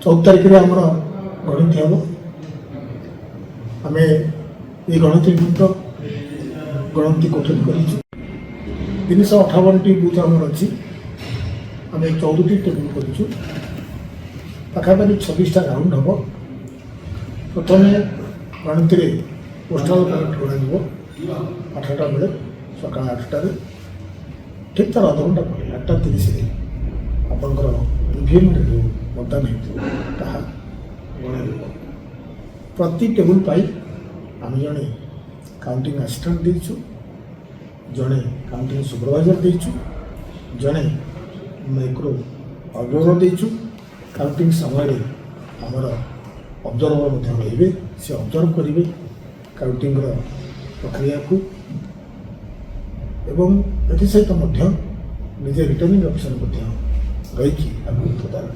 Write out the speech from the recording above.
14 तारिख आमर गणति हम आम ये गणति गणति कोठरी कर 358 बुथ आमर अच्छी आम 14टी टेबुल करूँ पाखापाखि 26टा राउंड हम प्रथम गणति पोस्टाल बैलेट गणा 8टा बेले सका 8टार ठीक तार अध घंटा पर 8:30 आपंकर ईवीएम जो मतदान होता गण प्रति टेबुल पाई आम जड़े काउंटिंग असिस्टेंट देचु जड़े काउंटिंग सुपरवाइजर देचु जड़े माइक्रो ऑब्जर्वर देचु काउंटिंग समय आमर ऑब्जर्वर रे से ऑब्जर्व करेंगे काउंटिंग प्रक्रिया को एवं एसहित निजे रिटर्निंग ऑफिसर रही आगे प्रदान